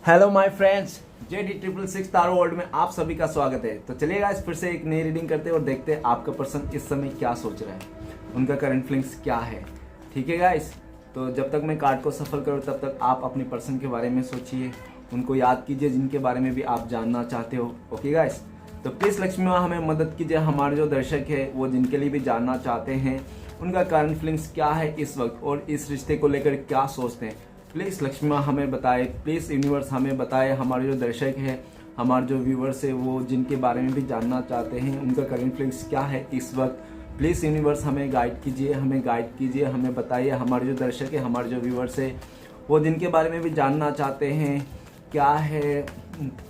Hello my friends, JD666 taro world में आप सभी का स्वागत है। तो चलिए गाइस, फिर से एक नई रीडिंग करते हैं और देखते हैं आपका पर्सन इस समय क्या सोच रहा है, उनका करंट फीलिंग्स क्या है। ठीक है गाइस, तो जब तक मैं कार्ड को सफल करूँ तब तक आप अपने पर्सन के बारे में सोचिए, उनको याद कीजिए जिनके बारे में भी आप जानना चाहते हो। ओके गाइस, तो प्लीज़ लक्ष्मी माँ हमें मदद कीजिए, हमारे जो दर्शक है वो जिनके लिए भी जानना चाहते हैं उनका करंट फीलिंग्स क्या है इस वक्त और इस रिश्ते को लेकर क्या सोचते हैं। प्लीज़ लक्ष्मी माँ हमें बताए, प्लीज़ यूनिवर्स हमें बताए, हमारे जो दर्शक हैं, हमारे जो व्यूवर्स है वो जिनके बारे में भी जानना चाहते हैं उनका करंट फीलिंग्स क्या है इस वक्त। प्लीज़ यूनिवर्स हमें गाइड कीजिए, हमें बताइए। हमारे जो दर्शक है, हमारे जो व्यूवर्स है वो जिनके बारे में भी जानना चाहते हैं क्या है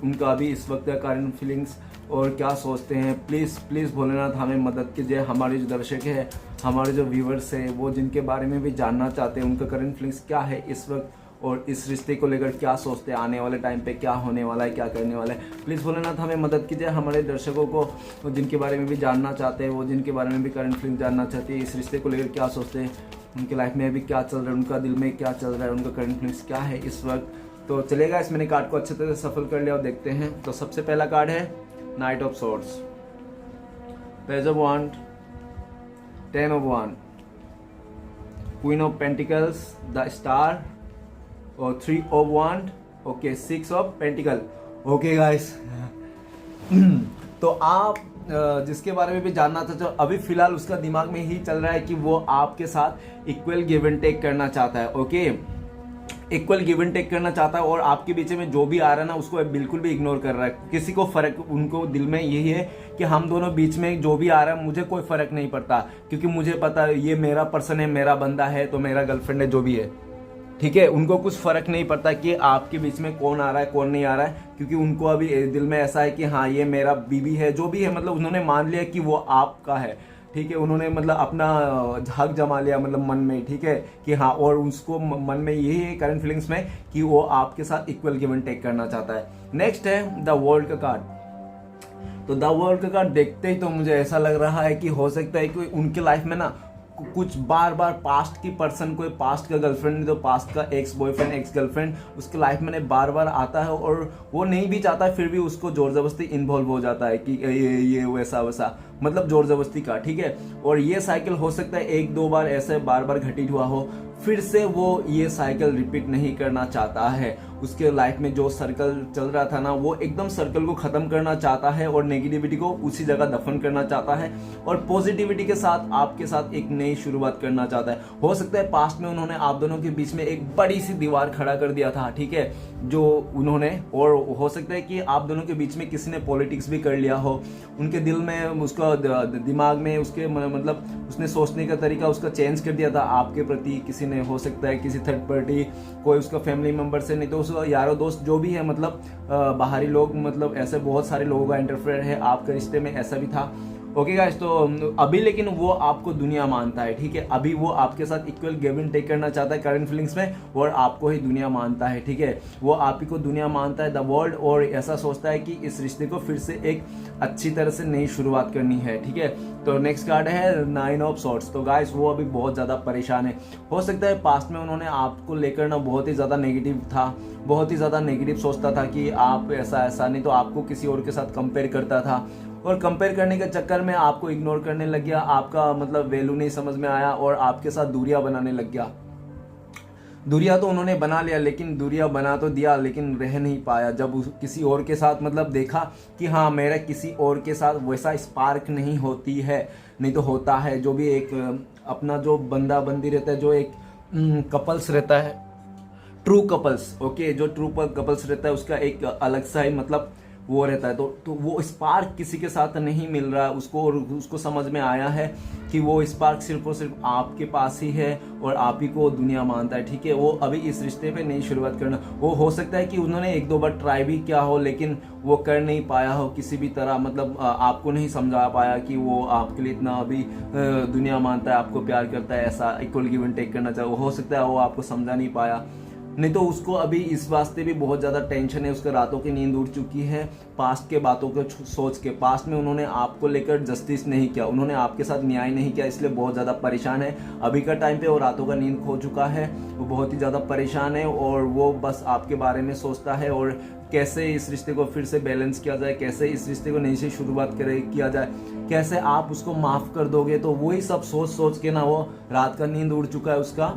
उनका भी इस वक्त का करंट फीलिंग्स और क्या सोचते हैं। प्लीज़ प्लीज़ भोलेनाथ हमें मदद कीजिए। हमारे जो दर्शक है, हमारे जो व्यूवर्स है वो जिनके बारे में भी जानना चाहते हैं उनका करंट फीलिंग्स क्या है इस वक्त और इस रिश्ते को लेकर क्या सोचते हैं, आने वाले टाइम पे क्या होने वाला है, क्या करने वाला है। प्लीज़ भोलेनाथ हमें मदद कीजिए। हमारे दर्शकों को जिनके बारे में भी जानना चाहते हैं, वो जिनके बारे में भी करंट फीलिंग जानना चाहते हैं, इस रिश्ते को लेकर क्या सोचते हैं, उनकी लाइफ में अभी क्या चल रहा है, उनका दिल में क्या चल रहा है, उनका करंट फीलिंग्स क्या है इस वक्त। तो चलेगा, इस मैंने कार्ड को अच्छे तरह से सफल कर लिया और देखते हैं। तो सबसे पहला कार्ड है knight of swords, page of wand, 10 of wand, queen of pentacles, the star और 3 of wand, okay 6 of pentacle. Okay guys, तो आप जिसके बारे में भी जानना चाहते हो अभी फिलहाल उसका दिमाग में ही चल रहा है कि वो आपके साथ इक्वल गिव एंड टेक करना चाहता है। Okay, equal give and take करना चाहता है और आपके बीच में जो भी आ रहा है ना उसको बिल्कुल भी इग्नोर कर रहा है। किसी को फर्क, उनको दिल में यही है कि हम दोनों बीच में जो भी आ रहा है मुझे कोई फर्क नहीं पड़ता, क्योंकि मुझे पता है ये मेरा पर्सन है, मेरा बंदा है, तो मेरा गर्लफ्रेंड है, जो भी है। ठीक है, उनको कुछ फर्क नहीं पड़ता कि आपके बीच में कौन आ रहा है कौन नहीं आ रहा है, क्योंकि उनको अभी दिल में ऐसा है कि हाँ ये मेरा बीवी है, जो भी है, मतलब उन्होंने मान लिया कि वो आपका है। ठीक है, उन्होंने मतलब अपना हक जमा लिया, मतलब मन में। ठीक है कि हाँ, और उसको मन में यही है करंट फीलिंग्स में कि वो आपके साथ इक्वल गिव एंड टेक करना चाहता है। नेक्स्ट है द वर्ल्ड का कार्ड। तो द वर्ल्ड का कार्ड देखते ही तो मुझे ऐसा लग रहा है कि हो सकता है कि उनके लाइफ में ना कुछ बार बार पास्ट की पर्सन, कोई पास्ट का गर्लफ्रेंड, तो पास्ट का एक्स बॉयफ्रेंड, एक्स गर्लफ्रेंड उसके लाइफ में बार बार आता है और वो नहीं भी चाहता है फिर भी उसको जोर जबरदस्ती इन्वॉल्व हो जाता है कि ये वैसा वैसा, मतलब जोर जबरदस्ती का। ठीक है, और ये साइकिल हो सकता है 1-2 बार ऐसे बार बार घटित हुआ हो, फिर से वो ये साइकिल रिपीट नहीं करना चाहता है। उसके लाइफ में जो सर्कल चल रहा था ना वो एकदम सर्कल को खत्म करना चाहता है और नेगेटिविटी को उसी जगह दफन करना चाहता है और पॉजिटिविटी के साथ आपके साथ एक नई शुरुआत करना चाहता है। हो सकता है पास्ट में उन्होंने आप दोनों के बीच में एक बड़ी सी दीवार खड़ा कर दिया था। ठीक है, जो उन्होंने, और हो सकता है कि आप दोनों के बीच में किसी ने पॉलिटिक्स भी कर लिया हो, उनके दिल में, उसका दिमाग में, उसके मतलब उसने सोचने का तरीका उसका चेंज कर दिया था आपके प्रति किसी ने। हो सकता है किसी थर्ड पार्टी, कोई उसका फैमिली मेंबर से, नहीं तो उसका यारो दोस्त जो भी है, मतलब बाहरी लोग, मतलब ऐसे बहुत सारे लोगों का इंटरफेयर है आपके रिश्ते में, ऐसा भी था। ओके गाइस, तो अभी लेकिन वो आपको दुनिया मानता है। ठीक है, अभी वो आपके साथ इक्वल गिव एंड टेक करना चाहता है करंट फीलिंग्स में और आपको ही दुनिया मानता है। ठीक है, वो आप ही को दुनिया मानता है, द वर्ल्ड, और ऐसा सोचता है कि इस रिश्ते को फिर से एक अच्छी तरह से नई शुरुआत करनी है। ठीक है, तो नेक्स्ट कार्ड है 9 ऑफ सॉर्ड्स। तो गाइस वो अभी बहुत ज़्यादा परेशान है। हो सकता है पास्ट में उन्होंने आपको लेकर ना बहुत ही ज़्यादा नेगेटिव था, बहुत ही ज़्यादा नेगेटिव सोचता था कि आप ऐसा, नहीं तो आपको किसी और के साथ कंपेयर करता था और कंपेयर करने के चक्कर में आपको इग्नोर करने लग गया, आपका मतलब वैल्यू नहीं समझ में आया और आपके साथ दूरियां बनाने लग गया। दूरियां तो उन्होंने बना लिया, लेकिन दूरियां बना तो दिया लेकिन रह नहीं पाया। जब किसी और के साथ मतलब देखा कि हाँ मेरा किसी और के साथ वैसा स्पार्क नहीं होती है, नहीं तो होता है, जो भी एक अपना जो बंदा बंदी रहता है, जो एक कपल्स रहता है, ट्रू कपल्स, ओके, जो ट्रू कपल्स रहता है उसका एक अलग सा ही मतलब वो रहता है। तो वो स्पार्क किसी के साथ नहीं मिल रहा है उसको, और उसको समझ में आया है कि वो स्पार्क सिर्फ और सिर्फ आपके पास ही है और आप ही को दुनिया मानता है। ठीक है, वो अभी इस रिश्ते पे नई शुरुआत करना, वो हो सकता है कि उन्होंने 1-2 बार ट्राई भी किया हो लेकिन वो कर नहीं पाया हो किसी भी तरह, मतलब आपको नहीं समझा पाया कि वो आपके लिए इतना अभी दुनिया मानता है, आपको प्यार करता है, ऐसा इक्वल गिव एंड टेक करना चाहिए। हो सकता है वो आपको समझा नहीं पाया। नहीं तो उसको अभी इस वास्ते भी बहुत ज़्यादा टेंशन है, उसका रातों की नींद उड़ चुकी है पास्ट के बातों को सोच के। पास्ट में उन्होंने आपको लेकर जस्टिस नहीं किया, उन्होंने आपके साथ न्याय नहीं किया, इसलिए बहुत ज़्यादा परेशान है। अभी का टाइम पे वो रातों का नींद खो चुका है, वो बहुत ही ज़्यादा परेशान है और वो बस आपके बारे में सोचता है और कैसे इस रिश्ते को फिर से बैलेंस किया जाए, कैसे इस रिश्ते को नई से शुरुआत किया जाए, कैसे आप उसको माफ़ कर दोगे। तो वही सब सोच सोच के ना वो रात का नींद उड़ चुका है उसका,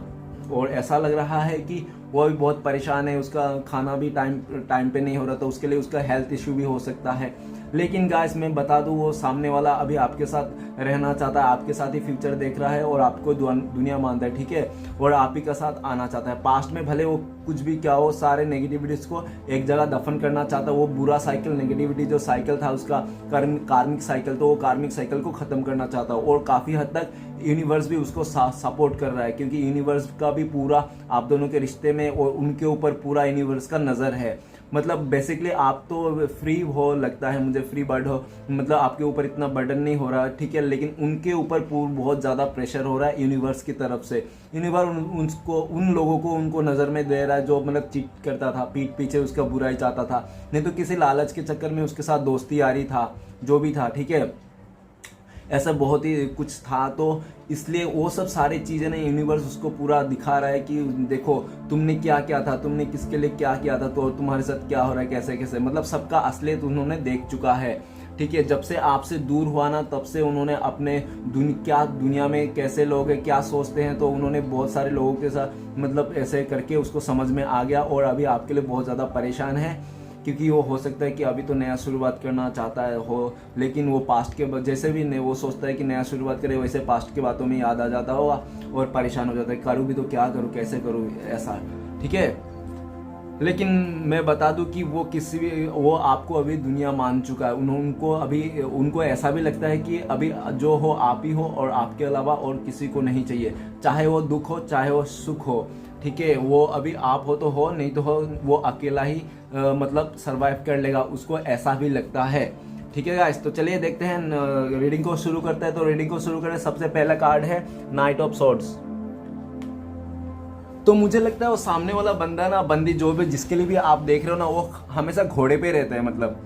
और ऐसा लग रहा है कि वो भी बहुत परेशान है। उसका खाना भी टाइम पे नहीं हो रहा, तो उसके लिए उसका हेल्थ इश्यू भी हो सकता है। लेकिन गाइस मैं बता दूं, वो सामने वाला अभी आपके साथ रहना चाहता है, आपके साथ ही फ्यूचर देख रहा है और आपको दुनिया मानता है, ठीक है, और आप ही का साथ आना चाहता है। पास्ट में भले वो कुछ भी क्या हो, सारे नेगेटिविटीज को एक जगह दफन करना चाहता है। वो बुरा साइकिल, नेगेटिविटी जो साइकिल था उसका कार्मिक साइकिल, तो वो कार्मिक साइकिल को खत्म करना चाहता है। और काफ़ी हद तक यूनिवर्स भी उसको सपोर्ट कर रहा है, क्योंकि यूनिवर्स का भी पूरा आप दोनों के रिश्ते में और उनके ऊपर पूरा यूनिवर्स का नज़र है। मतलब बेसिकली आप तो फ्री हो, लगता है मुझे फ्री बर्ड हो, मतलब आपके ऊपर इतना बर्डन नहीं हो रहा, ठीक है, लेकिन उनके ऊपर बहुत ज़्यादा प्रेशर हो रहा है यूनिवर्स की तरफ से। यूनिवर्स उन लोगों को उनको नज़र में दे रहा है जो मतलब चीट करता था, पीठ पीछे उसका बुराई चाहता था, नहीं तो किसी लालच के चक्कर में उसके साथ दोस्ती यारी था, जो भी था, ठीक है, ऐसा बहुत ही कुछ था। तो इसलिए वो सब सारी चीज़ें ना यूनिवर्स उसको पूरा दिखा रहा है कि देखो तुमने क्या किया था, तुमने किसके लिए क्या किया था, तो तुम्हारे साथ क्या हो रहा है, कैसे कैसे, मतलब सबका असलियत उन्होंने देख चुका है, ठीक है। जब से आपसे दूर हुआ ना, तब से उन्होंने अपने क्या दुनिया में कैसे लोग हैं, क्या सोचते हैं, तो उन्होंने बहुत सारे लोगों के साथ मतलब ऐसे करके उसको समझ में आ गया और अभी आपके लिए बहुत ज़्यादा परेशान है। क्योंकि वो हो सकता है कि अभी तो नया शुरुआत करना चाहता है हो, लेकिन वो पास्ट के जैसे भी वो सोचता है कि नया शुरुआत करे, वैसे पास्ट के बातों में याद आ जाता होगा और परेशान हो जाता है, करूँ भी तो क्या करूँ, कैसे करूँ, ऐसा, ठीक है। लेकिन मैं बता दूं कि वो आपको अभी दुनिया मान चुका है। उनको ऐसा भी लगता है कि अभी जो हो आप ही हो और आपके अलावा और किसी को नहीं चाहिए, चाहे वो दुख हो चाहे वो सुख हो, ठीक है। वो अभी आप हो तो हो, नहीं तो हो, वो अकेला ही मतलब सरवाइव कर लेगा, उसको ऐसा भी लगता है, ठीक है गाइस। तो चलिए देखते हैं, रीडिंग को शुरू करते हैं। तो रीडिंग को शुरू करें, सबसे पहला कार्ड है नाइट ऑफ सॉर्ड्स। तो मुझे लगता है वो सामने वाला बंदा ना, बंदी जो भी जिसके लिए भी आप देख रहे हो ना, वो हमेशा घोड़े पे रहता है, मतलब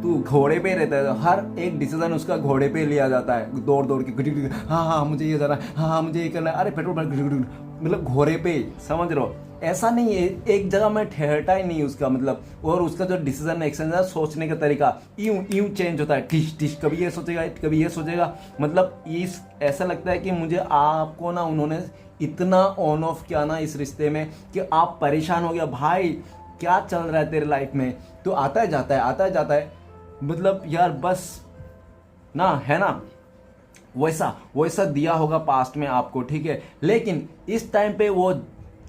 तू घोड़े पे रहता है, हर एक डिसीजन उसका घोड़े पे लिया जाता है, दौड़ दौड़ के, हाँ मुझे ये जाना है, हाँ मुझे ये करना है, अरे पेट्रोल, मतलब घोड़े पे, समझ रहे हो। ऐसा नहीं है, एक जगह में ठहरता ही नहीं उसका, मतलब, और उसका जो डिसीजन एक्शन है, सोचने का तरीका यूं चेंज होता है, टिश टिश, कभी ये सोचेगा कभी ये सोचेगा, मतलब ऐसा लगता है कि मुझे आपको ना उन्होंने इतना ऑन ऑफ किया ना इस रिश्ते में कि आप परेशान हो गया, भाई क्या चल रहा है तेरे लाइफ में, तो आता है जाता है, आता है जाता है, मतलब यार बस ना, है ना, वैसा दिया होगा पास्ट में आपको, ठीक है। लेकिन इस टाइम पे वो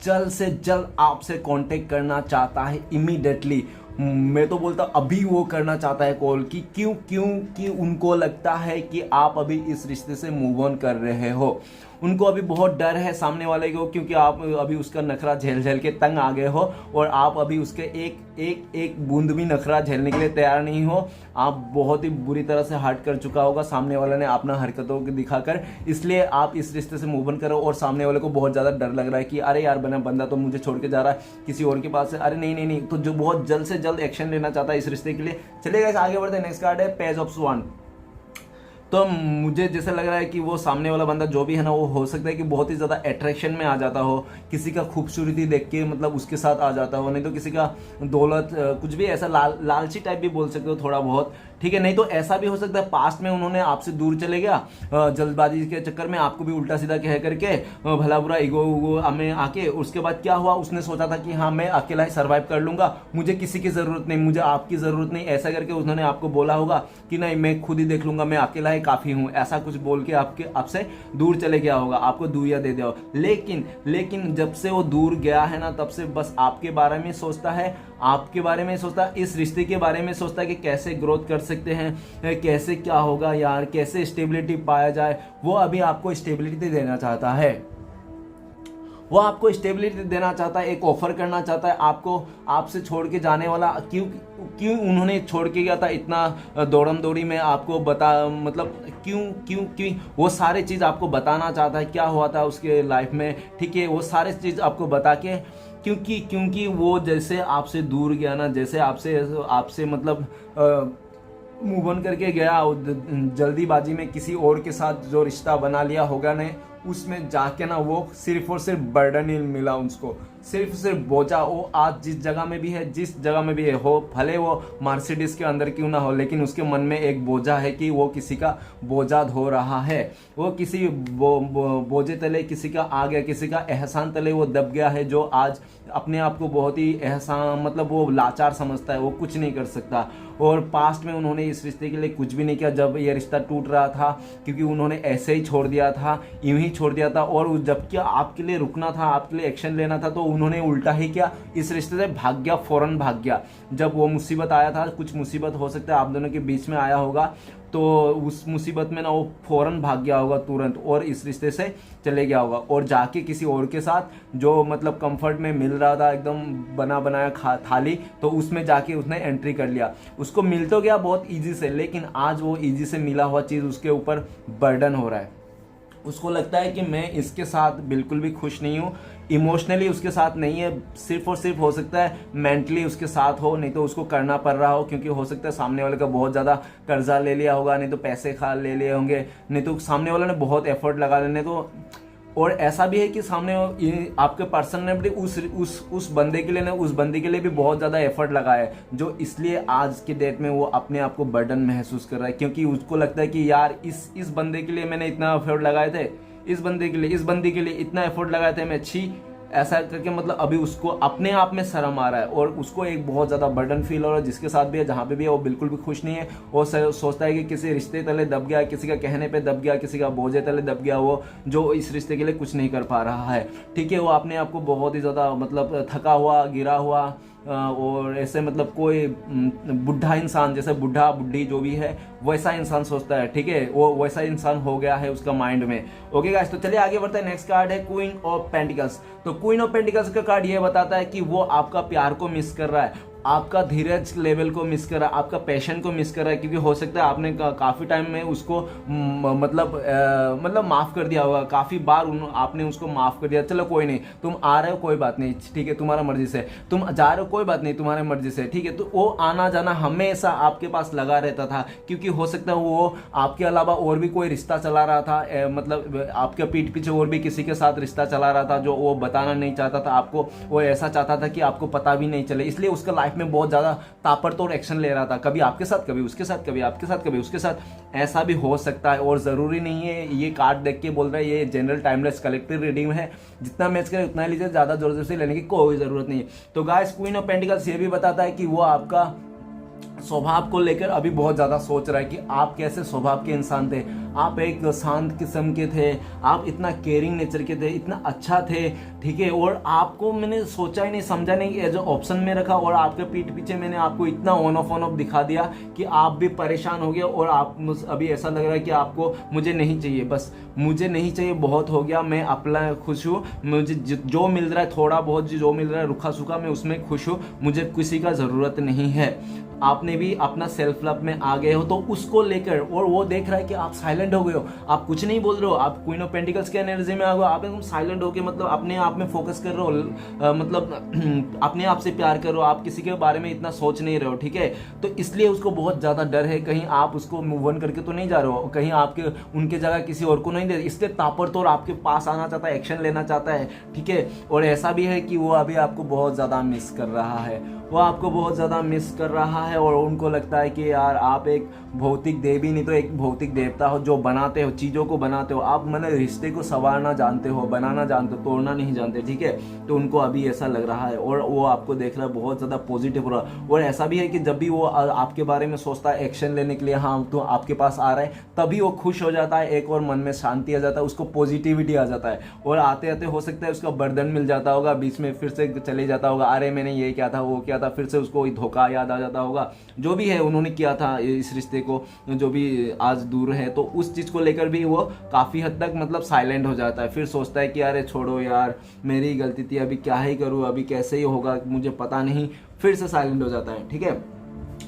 जल्द से जल्द आपसे कांटेक्ट करना चाहता है, इमीडिएटली। मैं तो बोलता अभी वो करना चाहता है कॉल की, क्योंकि उनको लगता है कि आप अभी इस रिश्ते से मूव ऑन कर रहे हो। उनको अभी बहुत डर है सामने वाले को, क्योंकि आप अभी उसका नखरा झेल के तंग आ गए हो और आप अभी उसके एक बूंद भी नखरा झेलने के लिए तैयार नहीं हो। आप बहुत ही बुरी तरह से हर्ट कर चुका होगा सामने वाले ने अपना हरकतों को दिखाकर, इसलिए आप इस रिश्ते से मूव ऑन करो। और सामने वाले को बहुत ज़्यादा डर लग रहा है कि अरे यार बंदा तो मुझे छोड़ के जा रहा है किसी और के पास से, अरे नहीं, तो जो बहुत जल्द से जल्द एक्शन लेना चाहता है इस रिश्ते के लिए। चलिए आगे बढ़ते हैं, नेक्स्ट कार्ड है पेज ऑफ स्वान। तो मुझे जैसे लग रहा है कि वो सामने वाला बंदा जो भी है ना, वो हो सकता है कि बहुत ही ज़्यादा अट्रैक्शन में आ जाता हो, किसी का खूबसूरती देख के मतलब उसके साथ आ जाता हो, नहीं तो किसी का दौलत, कुछ भी ऐसा लालची टाइप भी बोल सकते हो थोड़ा बहुत, ठीक है। नहीं तो ऐसा भी हो सकता है पास्ट में उन्होंने आपसे दूर चले गया, जल्दबाजी के चक्कर में आपको भी उल्टा सीधा कह करके, भला बुरा ईगो में आके, उसके बाद क्या हुआ, उसने सोचा था कि हाँ मैं अकेला ही सर्वाइव कर लूंगा, मुझे किसी की ज़रूरत नहीं, मुझे आपकी ज़रूरत नहीं, ऐसा करके उन्होंने आपको बोला होगा कि नहीं मैं खुद ही देख लूंगा, मैं अकेला ही काफ़ी हूँ, ऐसा कुछ बोल के आपसे दूर चले गया होगा, आपको दूरिया दे दिया होगा। लेकिन जब से वो दूर गया है ना, तब से बस आपके बारे में सोचता है, आपके बारे में सोचता है, इस रिश्ते के बारे में सोचता है कि कैसे ग्रोथ कर सकते हैं, कैसे क्या होगा यार, कैसे स्टेबिलिटी पाया जाए। वो अभी आपको स्टेबिलिटी देना चाहता है, वो आपको स्टेबिलिटी देना चाहता है, एक ऑफर करना चाहता है आपको, आपसे छोड़ के जाने वाला, क्यों उन्होंने छोड़ के गया था इतना दौड़म दौड़ी में, आपको मतलब क्यों वो सारे चीज़ आपको बताना चाहता है, क्या हुआ था उसके लाइफ में, ठीक है, वो सारे चीज़ आपको बता के क्योंकि वो जैसे आपसे दूर गया ना, जैसे आपसे मतलब मूव ऑन करके गया, जल्दीबाजी में किसी और के साथ जो रिश्ता बना लिया होगा ने, उसमें जाके ना वो सिर्फ और सिर्फ बर्डन ही मिला उसको, सिर्फ बोझा। वो आज जिस जगह में भी है, जिस जगह में भी है, हो भले वो मर्सिडीज के अंदर क्यों ना हो, लेकिन उसके मन में एक बोझा है कि वो किसी का बोझा धो रहा है, वो किसी बोझे तले किसी का आ गया, किसी का एहसान तले वो दब गया है, जो आज अपने आप को बहुत ही एहसान मतलब वो लाचार समझता है, वो कुछ नहीं कर सकता। और पास्ट में उन्होंने इस रिश्ते के लिए कुछ भी नहीं किया जब ये रिश्ता टूट रहा था, क्योंकि उन्होंने ऐसे ही छोड़ दिया था, यूं ही छोड़ दिया था। और जबकि आपके लिए रुकना था, आपके लिए एक्शन लेना था, तो उन्होंने उल्टा ही किया, इस रिश्ते से भाग गया, फौरन भाग गया। जब वो मुसीबत आया था, कुछ मुसीबत हो सकता है आप दोनों के बीच में आया होगा, तो उस मुसीबत में ना वो फौरन भाग गया होगा तुरंत, और इस रिश्ते से चले गया होगा, और जाके किसी और के साथ जो मतलब कंफर्ट में मिल रहा था, एकदम बना बनाया थाली, तो उसमें जाके उसने एंट्री कर लिया। उसको मिल तो गया बहुत इजी से, लेकिन आज वो इजी से मिला हुआ चीज़ उसके ऊपर बर्डन हो रहा है। उसको लगता है कि मैं इसके साथ बिल्कुल भी खुश नहीं हूँ, इमोशनली उसके साथ नहीं है, सिर्फ और सिर्फ हो सकता है मेंटली उसके साथ हो, नहीं तो उसको करना पड़ रहा हो, क्योंकि हो सकता है सामने वाले का बहुत ज़्यादा कर्जा ले लिया होगा, नहीं तो पैसे खा ले लिए होंगे, नहीं तो सामने वाले ने बहुत एफर्ट लगा लेने। तो और ऐसा भी है कि सामने आपके पर्सन ने भी उस बंदे के लिए, उस बंदी के लिए भी बहुत ज़्यादा एफर्ट लगाया है, जो इसलिए आज के डेट में वो अपने आप को बर्डन महसूस कर रहा है, क्योंकि उसको लगता है कि यार इस बंदे के लिए मैंने इतना एफर्ट लगाए थे, इस बंदे के लिए, इस बंदी के लिए इतना एफर्ट लगाए थे, मैं अच्छी ऐसा करके मतलब अभी उसको अपने आप में शर्म आ रहा है, और उसको एक बहुत ज़्यादा बर्डन फील हो रहा है। जिसके साथ भी है, जहाँ पे भी है, वो बिल्कुल भी खुश नहीं है। वो सोचता है कि किसी रिश्ते तले दब गया, किसी का कहने पे दब गया, किसी का बोझे तले दब गया, वो जो इस रिश्ते के लिए कुछ नहीं कर पा रहा है। ठीक है, वो अपने आप को बहुत ही ज़्यादा मतलब थका हुआ, गिरा हुआ, और ऐसे मतलब कोई बुढ़ा इंसान, जैसे बुढ़ा बुढ़ी जो भी है वैसा इंसान सोचता है। ठीक है, वो वैसा इंसान हो गया है उसका माइंड में। ओके गाइस, तो चलिए आगे बढ़ते हैं। नेक्स्ट कार्ड है क्वीन ऑफ पेंटिकल्स। तो क्वीन ऑफ पेंटिकल्स का कार्ड ये बताता है कि वो आपका प्यार को मिस कर रहा है, आपका धीरज लेवल को मिस कर रहा है, आपका पैशन को मिस कर रहा है, क्योंकि हो सकता है आपने काफ़ी टाइम में उसको मतलब माफ़ कर दिया होगा, काफ़ी बार आपने उसको माफ़ कर दिया, चलो कोई नहीं, तुम आ रहे हो कोई बात नहीं, ठीक है तुम्हारा मर्जी से, तुम जा रहे हो कोई बात नहीं तुम्हारे मर्जी से, ठीक है। तो वो आना जाना हमेशा आपके पास लगा रहता था, क्योंकि हो सकता है वो आपके अलावा और भी कोई रिश्ता चला रहा था, मतलब आपके पीठ पीछे और भी किसी के साथ रिश्ता चला रहा था, जो वो बताना नहीं चाहता था आपको, वो ऐसा चाहता था कि आपको पता भी नहीं चले, इसलिए उसका लाइफ में बहुत ज्यादा ताबड़तोड़ एक्शन ले रहा था, कभी आपके साथ, कभी उसके साथ, कभी आपके साथ, कभी उसके साथ। ऐसा भी हो सकता है, और जरूरी नहीं है, ये कार्ड देख के बोल रहा है, ये जनरल टाइमलेस कलेक्टिव रीडिंग है, जितना मैच करे उतना लीजिए, ज्यादा जोर से लेने की कोई जरूरत नहीं है। तो गाइस, क्वीन ऑफ पेंटिकल्स ये भी बताता है कि वो आपका स्वभाव को लेकर अभी बहुत ज्यादा सोच रहा है कि आप कैसे स्वभाव के इंसान थे, आप एक शांत किस्म के थे, आप इतना केयरिंग नेचर के थे, इतना अच्छा थे, ठीक है। और आपको मैंने सोचा ही नहीं, समझा नहीं, एज ऑप्शन में रखा, और आपके पीठ पीछे मैंने आपको इतना ऑन ऑफ दिखा दिया कि आप भी परेशान हो गए, और आप अभी ऐसा लग रहा है कि आपको मुझे नहीं चाहिए, बस मुझे नहीं चाहिए, बहुत हो गया, मैं अपना खुश हूँ, मुझे जो मिल रहा है थोड़ा बहुत जो मिल रहा है रुखा सूखा, मैं उसमें खुश हूँ, मुझे किसी का ज़रूरत नहीं है। आपने भी अपना सेल्फ लव में आ गए हो, तो उसको लेकर, और वो देख रहा है कि आप साइलेंट हो गए हो, आप कुछ नहीं बोल रहे हो, आप क्वीन ऑफ पेंटिकल्स के एनर्जी में आ गए, आप एकदम साइलेंट हो के मतलब अपने आप में फोकस कर रहे हो, मतलब अपने आप से प्यार कर रहे हो, आप किसी के बारे में इतना सोच नहीं रहे हो, ठीक है। तो इसलिए उसको बहुत ज़्यादा डर है, कहीं आप उसको मूव ऑन करके तो नहीं जा रहे हो, कहीं आपके उनके जगह किसी और को नहीं दे, इसलिए ताबड़तोड़ आपके पास आना चाहता है, एक्शन लेना चाहता है, ठीक है। और ऐसा भी है कि वो अभी आपको बहुत ज़्यादा मिस कर रहा है, वो आपको बहुत ज़्यादा मिस कर रहा है, और उनको लगता है कि यार आप एक भौतिक देवी नहीं तो एक भौतिक देवता हो, जो बनाते हो, चीज़ों को बनाते हो, आप मतलब रिश्ते को संवारना जानते हो, बनाना जानते हो, तोड़ना नहीं जानते, ठीक है। तो उनको अभी ऐसा लग रहा है, और वो आपको देख रहा है बहुत ज़्यादा पॉजिटिव हो रहा है। और ऐसा भी है कि जब भी वो आपके बारे में सोचता है एक्शन लेने के लिए, हाँ तो आपके पास आ रहा है, तभी वो खुश हो जाता है, एक और मन में शांति आ जाता है, उसको पॉजिटिविटी आ जाता है, और आते आते हो सकता है उसका बर्डन मिल जाता होगा, बीच में फिर से चले जाता होगा, अरे मैंने ये क्या था, वो क्या था, फिर से उसको धोखा याद आ जाता होगा, जो भी है उन्होंने किया था इस रिश्ते को, जो भी आज दूर है, तो उस चीज़ को लेकर भी वो काफ़ी हद तक मतलब साइलेंट हो जाता है, फिर सोचता है कि अरे छोड़ो यार, मेरी गलती थी, अभी क्या ही करूँ, अभी कैसे ही होगा मुझे पता नहीं, फिर से साइलेंट हो जाता है, ठीक है।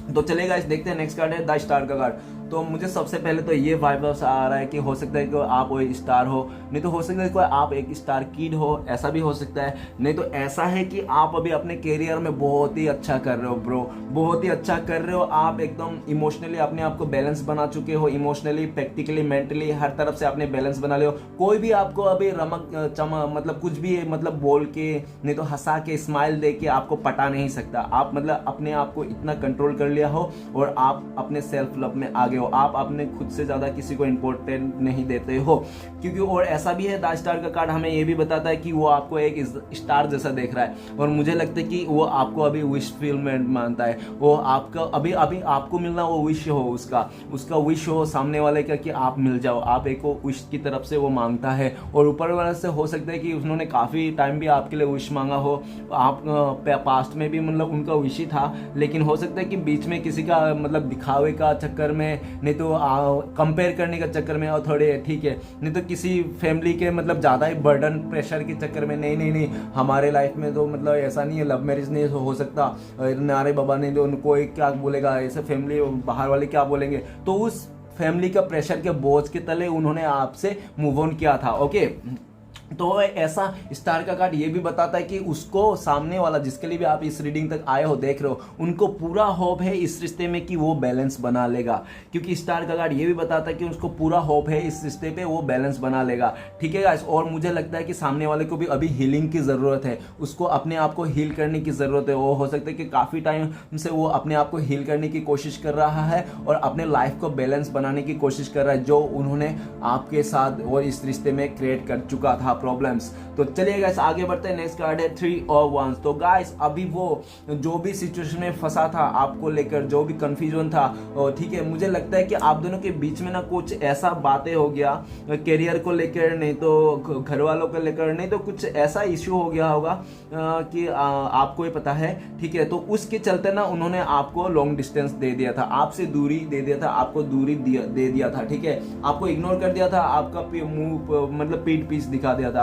तो चलेगा, इस देखते हैं नेक्स्ट कार्ड है द स्टार का कार्ड। तो मुझे सबसे पहले तो ये वाइब्स आ रहा है कि हो सकता है कि आप कोई स्टार हो, नहीं तो हो सकता है कि आप एक स्टार किड हो, ऐसा भी हो सकता है। नहीं तो ऐसा है कि आप अभी अपने कैरियर में बहुत ही अच्छा कर रहे हो ब्रो, बहुत ही अच्छा कर रहे हो। आप एकदम इमोशनली अपने आप को बैलेंस बना चुके हो, इमोशनली, प्रैक्टिकली, मेंटली, हर तरफ से आपने बैलेंस बना लिया हो। कोई भी आपको अभी रमक चमक मतलब कुछ भी मतलब बोल के, नहीं तो हंसा के, स्माइल दे के आपको पटा नहीं सकता। आप मतलब अपने आप को इतना कंट्रोल कर लिया हो और आप अपने सेल्फ लव में आगे हो। आप अपने खुद से ज्यादा किसी को इंपॉर्टेंट नहीं देते हो, क्योंकि और ऐसा भी है, द स्टार का कार्ड हमें ये भी बताता है कि वो आपको एक स्टार जैसा देख रहा है, और मुझे लगता है कि वो आपको अभी विश फुलफिलमेंट मानता है। वो आपका अभी अभी आपको मिलना वो विश हो, उसका विश हो सामने वाले का कि आप मिल जाओ, आप एक विश की तरफ से वो मांगता है। और ऊपर वाले से हो सकता है कि उन्होंने काफी टाइम भी आपके लिए विश मांगा हो, आप पास्ट में भी मतलब उनका विश ही था, लेकिन हो सकता है कि बीच में किसी का मतलब दिखावे का चक्कर में, नहीं तो कंपेयर करने का चक्कर में, और थोड़े ठीक है, नहीं तो किसी फैमिली के मतलब ज्यादा ही बर्डन प्रेशर के चक्कर में, नहीं हमारे लाइफ में तो मतलब ऐसा नहीं है, लव मैरिज नहीं हो सकता, नारे बाबा नहीं तो उनको क्या बोलेगा, ऐसे फैमिली बाहर वाले क्या बोलेंगे, तो उस फैमिली का प्रेशर के बोझ के तले उन्होंने आपसे मूव ऑन किया था। ओके, तो ऐसा स्टार का कार्ड ये भी बताता है कि उसको सामने वाला, जिसके लिए भी आप इस रीडिंग तक आए हो, देख रहे हो, उनको पूरा होप है इस रिश्ते में कि वो बैलेंस बना लेगा। क्योंकि स्टार का कार्ड ये भी बताता है कि उसको पूरा होप है इस रिश्ते पे वो बैलेंस बना लेगा। ठीक है गाइस, और मुझे लगता है कि सामने वाले को भी अभी हीलिंग की जरूरत है, उसको अपने आप को हील करने की जरूरत है। वो हो सकता है कि काफी टाइम से वो अपने आप को हील करने की कोशिश कर रहा है और अपने लाइफ को बैलेंस बनाने की कोशिश कर रहा है, जो उन्होंने आपके साथ और इस रिश्ते में क्रिएट कर चुका था प्रॉब्लम्स। तो चलिए गाइस आगे बढ़ते हैं। नेक्स्ट कार्ड है 3 of Wands। तो गाइस अभी वो जो भी सिचुएशन में फंसा था आपको लेकर, जो भी कंफ्यूजन था, ठीक है, मुझे लगता है कि आप दोनों के बीच में ना कुछ ऐसा बातें हो गया, करियर को लेकर, नहीं तो घर वालों को लेकर, नहीं तो कुछ ऐसा इश्यू हो गया होगा कि आपको ही पता है। ठीक है, तो उसके चलते ना उन्होंने आपको लॉन्ग डिस्टेंस दे दिया था, आपसे दूरी दे दिया था, आपको दूरी दे दिया था। ठीक है, आपको इग्नोर कर दिया था, आपका मुंह मतलब पीठ पीछ दिखा दिया था,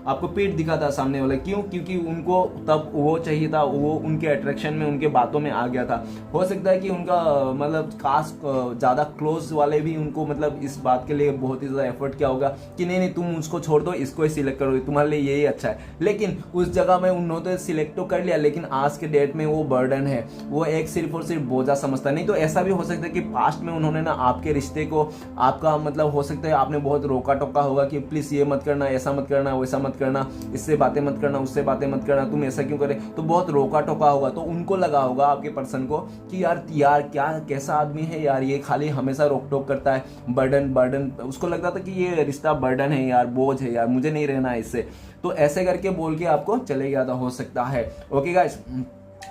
आपको पीठ दिखा था सामने वाले। क्यों? क्योंकि उनको तब वो चाहिए था, वो उनके अट्रैक्शन में, उनके बातों में आ गया था। हो सकता है कि उनका मतलब खास ज्यादा क्लोज वाले भी उनको मतलब इस बात के लिए बहुत ही ज्यादा एफर्ट किया होगा कि नहीं तुम उसको छोड़ दो, इसको ही सिलेक्ट करो, तुम्हारे लिए यही अच्छा है। लेकिन उस जगह में उन्होंने सिलेक्ट तो कर लिया, लेकिन आज के डेट में वो बर्डन है, वो एक सिर्फ और सिर्फ बोझा समझता। नहीं तो ऐसा भी हो सकता है कि पास्ट में उन्होंने ना आपके रिश्ते को, आपका मतलब हो सकता है आपने बहुत रोका टोका होगा कि प्लीज ये मत करना, ऐसा मत करना, वैसा मत करना, इससे बातें मत करना, उससे बातें मत करना, तुम ऐसा क्यों करे, तो बहुत रोका टोका होगा। तो उनको लगा होगा आपके पर्सन को कि यार क्या कैसा आदमी है यार, ये खाली हमेशा रोक टोक करता है, बर्डन, उसको लगता था कि ये रिश्ता बर्डन है यार, बोझ है यार, मुझे नहीं रहना है इससे। तो ऐसे करके बोल के आपको चले गया था, हो सकता है। ओके गाइस,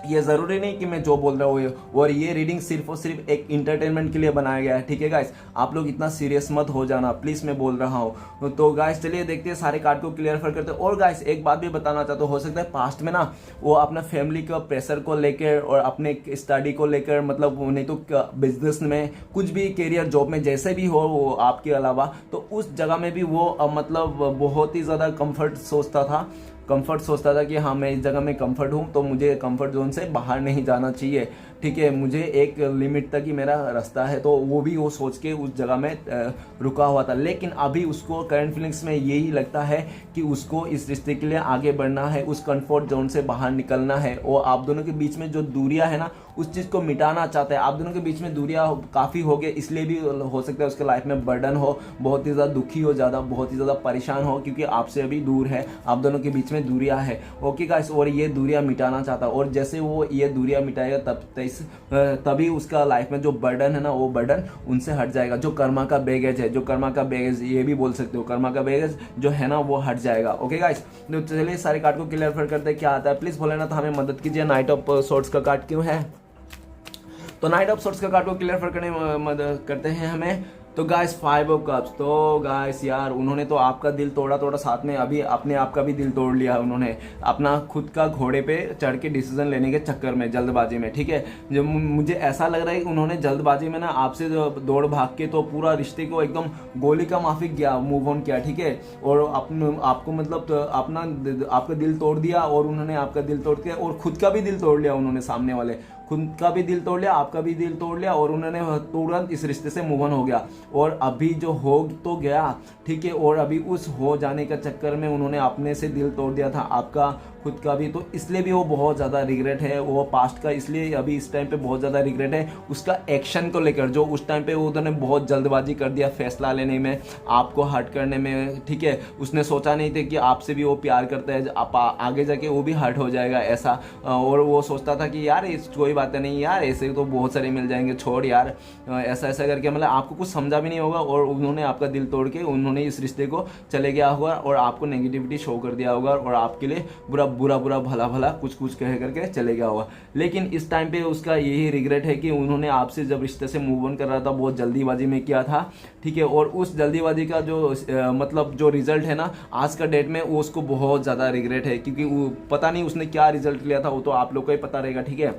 ये जरूरी नहीं कि मैं जो बोल रहा हूँ, और ये रीडिंग सिर्फ और सिर्फ एक इंटरटेनमेंट के लिए बनाया गया है। ठीक है गाइस, आप लोग इतना सीरियस मत हो जाना प्लीज, मैं बोल रहा हूँ। तो गाइस चलिए देखते हैं, सारे कार्ड को क्लियर करते हैं। और गाइस एक बात भी बताना चाहता हूँ, हो सकता है पास्ट में ना वो अपना फैमिली का प्रेशर को लेकर और अपने स्टडी को लेकर, मतलब नहीं तो बिजनेस में कुछ भी, करियर जॉब में जैसे भी हो वो आपके अलावा, तो उस जगह में भी वो मतलब बहुत ही ज्यादा कंफर्ट सोचता था कि हाँ मैं इस जगह में कंफर्ट हूँ, तो मुझे कंफर्ट जोन से बाहर नहीं जाना चाहिए। ठीक है, मुझे एक लिमिट तक ही मेरा रास्ता है, तो वो सोच के उस जगह में रुका हुआ था। लेकिन अभी उसको करंट फीलिंग्स में यही लगता है कि उसको इस रिश्ते के लिए आगे बढ़ना है, उस कंफर्ट जोन से बाहर निकलना है। और आप दोनों के बीच में जो दूरियां है ना, उस चीज को मिटाना चाहता है। आप दोनों के बीच में दूरियां काफी हो गए, इसलिए भी हो सकता है उसके लाइफ में बर्डन हो, बहुत ही ज्यादा दुखी हो, बहुत ही ज्यादा परेशान हो, क्योंकि आपसे अभी दूर है, आप दोनों के बीच में दूरियां है। ओके गाइस, और ये दूरियां मिटाना चाहता है, और जैसे वो ये दूरियां मिटाएगा तभी उसका लाइफ में जो बर्डन है ना, वो बर्डन उनसे हट जाएगा। जो कर्मा का बैगेज है, ये भी बोल सकते हो, कर्मा का बैगेज जो है ना वो हट जाएगा। ओके गाइस, तो चलिए सारे कार्ड को क्लियर करते हैं क्या आता है। प्लीज बोले ना तो हमें मदद कीजिए। नाइट ऑफ सोर्ड्स का कार्ड क्यों है, तो नाइट ऑफ सोर्ड्स का कार्ड को क्लियर करने में मदद करते हैं हमें। तो गाइस 5 ऑफ कप्स, तो गाइस यार उन्होंने तो आपका दिल तोड़ा, साथ में अभी अपने आप का भी दिल तोड़ लिया उन्होंने, अपना खुद का घोड़े पे चढ़ के डिसीजन लेने के चक्कर में, जल्दबाजी में। ठीक है, जब मुझे ऐसा लग रहा है कि उन्होंने जल्दबाजी में ना आपसे दौड़ भाग के तो पूरा रिश्ते को एकदम गोली का माफिक गया, मूव ऑन किया। ठीक है, और आपको मतलब आपका दिल तोड़ दिया, और उन्होंने आपका दिल तोड़ दिया और खुद का भी दिल तोड़ लिया उन्होंने, सामने वाले खुद का भी दिल तोड़ लिया, आपका भी दिल तोड़ लिया, और उन्होंने तुरंत इस रिश्ते से मूव ऑन हो गया। और अभी जो हो तो गया, ठीक है, और अभी उस हो जाने का चक्कर में उन्होंने अपने से दिल तोड़ दिया था, आपका खुद का भी, तो इसलिए भी वो बहुत ज़्यादा रिग्रेट है वो पास्ट का, इसलिए अभी इस टाइम पे बहुत ज़्यादा रिग्रेट है उसका एक्शन को लेकर, जो उस टाइम पे उन्होंने बहुत जल्दबाजी कर दिया फैसला लेने में, आपको हर्ट करने में, ठीक है। उसने सोचा नहीं था कि आपसे भी वो प्यार करता है, आप आगे जाके वो भी हर्ट हो जाएगा ऐसा, और वो सोचता था कि यार इस कोई बात नहीं यार, ऐसे तो बहुत सारे मिल जाएंगे, छोड़ यार, ऐसा ऐसा करके, मतलब आपको कुछ समझा भी नहीं होगा, और उन्होंने आपका दिल तोड़ के उन्होंने इस रिश्ते को चले गया होगा और आपको नेगेटिविटी शो कर दिया होगा, और आपके लिए बुरा बुरा बुरा भला भला कुछ कुछ कह करके चले गया होगा। लेकिन इस टाइम पे उसका यही रिग्रेट है कि उन्होंने आपसे जब रिश्ते से मूव ऑन कर रहा था बहुत जल्दीबाजी में किया था, ठीक है, और उस जल्दीबाजी का जो मतलब जो रिजल्ट है ना आज का डेट में, वो उसको बहुत ज़्यादा रिग्रेट है, क्योंकि वो पता नहीं उसने क्या रिजल्ट लिया था, वो तो आप लोग को ही पता रहेगा, ठीक है।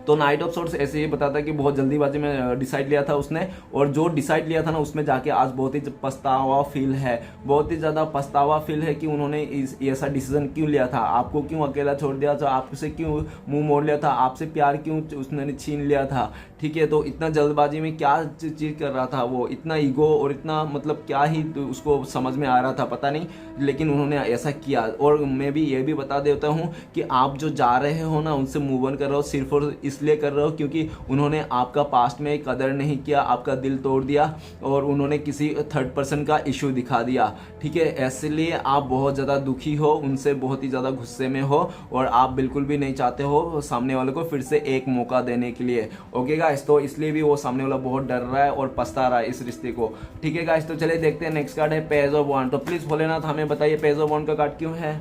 तो नाइट ऑफ सोर्ट्स ऐसे ही बताता है कि बहुत जल्दीबाजी में डिसाइड लिया था उसने, और जो डिसाइड लिया था ना उसमें जाके आज बहुत ही पछतावा फील है, बहुत ही ज़्यादा पछतावा फील है कि उन्होंने ऐसा डिसीजन क्यों लिया था, आपको क्यों अकेला छोड़ दिया था, आपसे क्यों मुंह मोड़ लिया था, आपसे प्यार क्यों उसने छीन लिया था, ठीक है। तो इतना जल्दबाजी में क्या चीज़ कर रहा था वो, इतना ईगो और इतना मतलब क्या ही उसको समझ में आ रहा था पता नहीं, लेकिन उन्होंने ऐसा किया। और मैं भी ये भी बता देता हूँ कि आप जो जा रहे हो ना उनसे मूव ऑन कर रहे हो सिर्फ और इसलिए कर रहे हो क्योंकि उन्होंने आपका पास्ट में कदर नहीं किया, आपका दिल तोड़ दिया, और उन्होंने किसी थर्ड पर्सन का इशू दिखा दिया, ठीक है। इसलिए आप बहुत ज़्यादा दुखी हो, उनसे बहुत ही ज़्यादा गुस्से में हो, और आप बिल्कुल भी नहीं चाहते हो सामने वाले को फिर से एक मौका देने के लिए, ओके गाइस। तो इसलिए भी वो सामने वाला बहुत डर रहा है और पछता रहा है इस रिश्ते को, ठीक है गाइस। तो चलिए देखते हैं नेक्स्ट कार्ड है पेज ऑफ वॉन्ड। तो प्लीज भोलेनाथ हमें बताइए पेज ऑफ वॉन्ड का कार्ड क्यों है।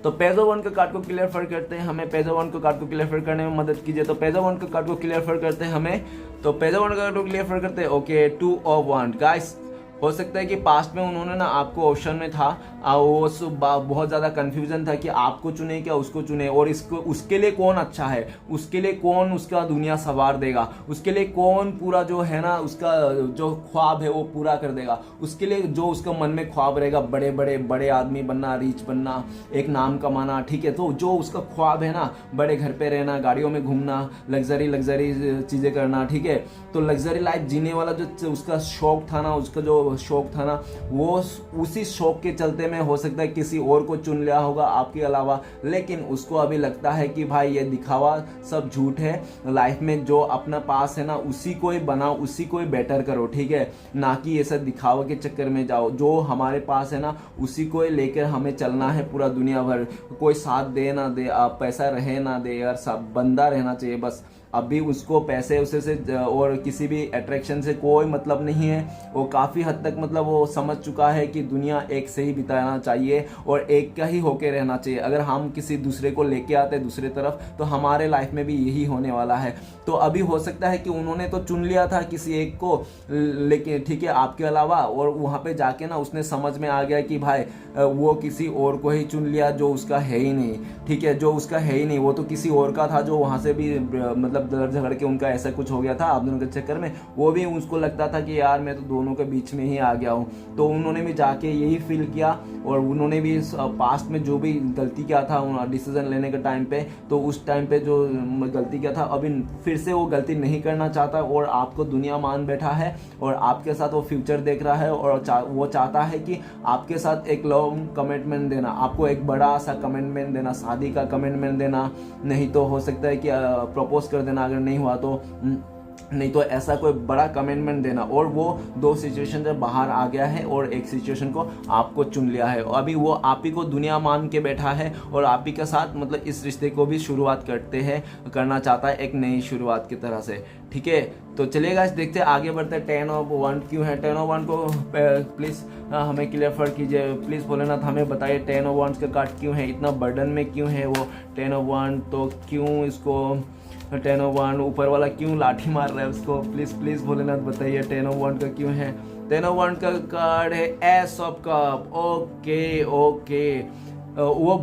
तो पेज ऑफ वॉन्ड के कार्ड को क्लियर करते हैं, हमें पेज ऑफ वॉन्ड के कार्ड को क्लियर करने में मदद कीजिए। तो पेज ऑफ वॉन्ड के कार्ड को क्लियर करते हैं हमें, तो पेज ऑफ वॉन्ड का कार्ड को क्लियर करते हैं, okay, two of wand. Guys हो सकता है कि पास्ट में उन्होंने ना आपको ऑप्शन में था, वो बहुत ज़्यादा कंफ्यूजन था कि आपको चुने क्या उसको चुने, और इसको उसके लिए कौन अच्छा है, उसके लिए कौन उसका दुनिया संवार देगा, उसके लिए कौन पूरा जो है ना उसका जो ख्वाब है वो पूरा कर देगा, उसके लिए जो उसका मन में ख्वाब रहेगा बड़े बड़े बड़े आदमी बनना, रिच बनना, एक नाम कमाना, ठीक है। तो जो उसका ख्वाब है ना बड़े घर पे रहना, गाड़ियों में घूमना, लग्जरी चीज़ें करना, ठीक है। तो लग्जरी लाइफ जीने वाला जो उसका शौक था ना, उसका जो शौक था ना, वो उसी शौक के चलते में हो सकता है किसी और को चुन लिया होगा आपके अलावा, लेकिन उसको अभी लगता है कि भाई ये दिखावा सब झूठ है, लाइफ में जो अपना पास है ना उसी को ही बनाओ, उसी को ही बेटर करो, ठीक है, ना कि ये सब दिखावा के चक्कर में जाओ। जो हमारे पास है ना उसी को ही लेकर हमें चलना है पूरा दुनिया भर, कोई साथ दे ना दे, पैसा रहे ना दे यार, सब बंदा रहना चाहिए बस। अभी उसको पैसे उसे से और किसी भी अट्रैक्शन से कोई मतलब नहीं है, वो काफ़ी हद तक मतलब वो समझ चुका है कि दुनिया एक से ही बिताना चाहिए और एक का ही होके रहना चाहिए। अगर हम किसी दूसरे को लेके आते दूसरे तरफ तो हमारे लाइफ में भी यही होने वाला है। तो अभी हो सकता है कि उन्होंने तो चुन लिया था किसी एक को, लेकिन ठीक है आपके अलावा, और वहाँ पे जाके ना उसने समझ में आ गया कि भाई वो किसी और को ही चुन लिया जो उसका है ही नहीं, ठीक है, जो उसका है ही नहीं, वो तो किसी और का था, जो वहाँ से भी मतलब लड़ झगड़ के उनका ऐसा कुछ हो गया था आप दोनों के चक्कर में। वो भी उसको लगता था कि यार मैं तो दोनों के बीच में ही आ गया हूँ। तो उन्होंने भी जाके यही फील किया, और उन्होंने भी पास्ट में जो भी गलती किया था डिसीजन लेने के टाइम पे, तो उस टाइम पे जो गलती किया था अभी फिर से वो गलती नहीं करना चाहता, और आपको दुनिया मान बैठा है और आपके साथ वो फ्यूचर देख रहा है, और वो चाहता है कि आपके साथ एक लॉन्ग कमिटमेंट देना, आपको एक बड़ा सा कमिटमेंट देना, शादी का कमिटमेंट देना, नहीं तो हो सकता है कि प्रपोज कर देना अगर नहीं हुआ तो, नहीं तो ऐसा कोई बड़ा कमिटमेंट देना। और वो दो सिचुएशन से बाहर आ गया है और एक सिचुएशन को आपको चुन लिया है। अभी वो आप ही को दुनिया मान के बैठा है और आप ही के साथ मतलब इस रिश्ते को भी शुरुआत करना चाहता है एक नई शुरुआत की तरह से, ठीक है। तो चलिए गाइस देखते हैं आगे बढ़ते हैं। 10 ऑफ वॉन्ड क्यों है, 10 ऑफ वॉन्ड को प्लीज़ हमें क्लियर कीजिए, प्लीज़ भोलेनाथ हमें बताइए 10 ऑफ वॉन्ड्स का कार्ड क्यों है, इतना बर्डन में क्यों है वो 10 ऑफ वॉन्ड, तो क्यों इसको 10 ऑफ वॉन्ड ऊपर वाला क्यों लाठी मार रहा है उसको, प्लीज़ भोलेनाथ बताइए 10 ऑफ वॉन्ड का क्यों है। 10 ऑफ वॉन्ड का कार्ड है एस ऑफ कप, ओके वो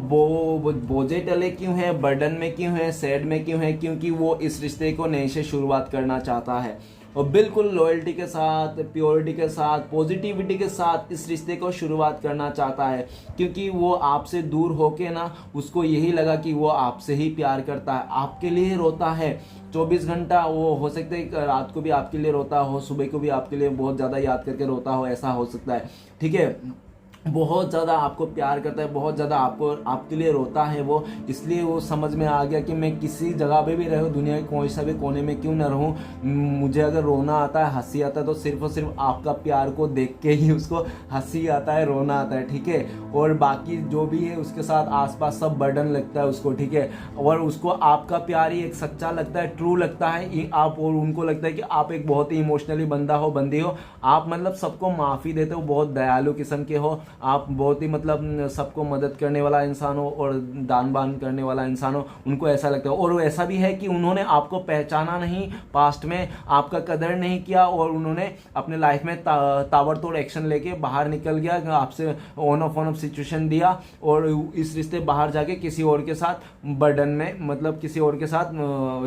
बोझे टले क्यों है, बर्डन में क्यों है, सैड में क्यों है, क्योंकि वो इस रिश्ते को नए से शुरुआत करना चाहता है। और बिल्कुल लॉयल्टी के साथ, प्योरिटी के साथ, पॉजिटिविटी के साथ इस रिश्ते को शुरुआत करना चाहता है, क्योंकि वो आपसे दूर होके ना उसको यही लगा कि वो आपसे ही प्यार करता है, आपके लिए रोता है 24 घंटा। वो हो सकता है रात को भी आपके लिए रोता हो, सुबह को भी आपके लिए बहुत ज़्यादा याद करके रोता हो, ऐसा हो सकता है, ठीक है। बहुत ज़्यादा आपको प्यार करता है, बहुत ज़्यादा आपके लिए रोता है वो, इसलिए वो समझ में आ गया कि मैं किसी जगह पे भी रहूँ, दुनिया के कोई सा भी कोने में क्यों ना रहूँ, मुझे अगर रोना आता है, हंसी आता है, तो सिर्फ और सिर्फ आपका प्यार को देख के ही उसको हंसी आता है, रोना आता है, ठीक है। और बाकी जो भी है उसके साथ आसपास सब बर्डन लगता है उसको, ठीक है। और उसको आपका प्यार ही एक सच्चा लगता है, ट्रू लगता है आप, और उनको लगता है कि आप एक बहुत ही इमोशनली बंदा हो, बंदी हो, आप मतलब सबको माफ़ी देते हो, बहुत दयालु किस्म के हो आप, बहुत ही मतलब सबको मदद करने वाला इंसान हो और दान बान करने वाला इंसान हो, उनको ऐसा लगता है। और ऐसा भी है कि उन्होंने आपको पहचाना नहीं, पास्ट में आपका कदर नहीं किया, और उन्होंने अपने लाइफ में ताबड़तोड़ एक्शन लेके बाहर निकल गया, आपसे ऑन ऑफ सिचुएशन दिया, और इस रिश्ते बाहर जाके किसी और के साथ बर्डन में, मतलब किसी और के साथ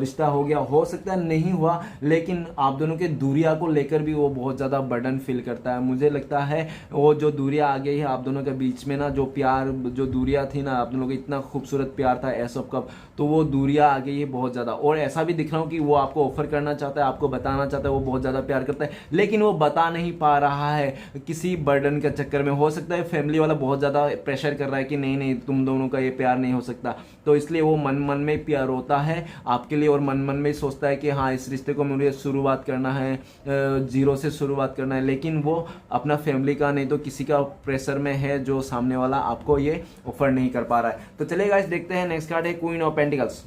रिश्ता हो गया। हो सकता है नहीं हुआ, लेकिन आप दोनों के दूरिया को लेकर भी वो बहुत ज़्यादा बर्डन फील करता है। मुझे लगता है वो जो दूरिया आ गई है आप दोनों के बीच में ना, जो प्यार, जो दूरिया थी ना, आप दोनों का इतना खूबसूरत प्यार था ऐसा कब, तो वो दूरिया आ गई है बहुत ज़्यादा। और ऐसा भी दिख रहा हूँ कि वो आपको ऑफर करना चाहता है, आपको बताना चाहता है वो बहुत ज़्यादा प्यार करता है, लेकिन वो बता नहीं पा रहा है किसी बर्डन के चक्कर में। हो सकता है फैमिली वाला बहुत ज़्यादा प्रेशर कर रहा है कि नहीं नहीं तुम दोनों का ये प्यार नहीं हो सकता, तो इसलिए वो मन मन में प्यार होता है आपके लिए, और मन मन में सोचता है कि हाँ इस रिश्ते को मुझे शुरुआत करना है, जीरो से शुरुआत करना है, लेकिन वो अपना फैमिली का नहीं तो किसी का प्रेशर में है, जो सामने वाला आपको ये ऑफर नहीं कर पा रहा है। तो चलिए गाइस देखते हैं, नेक्स्ट कार्ड है क्वीन ऑफ पेंटिकल्स।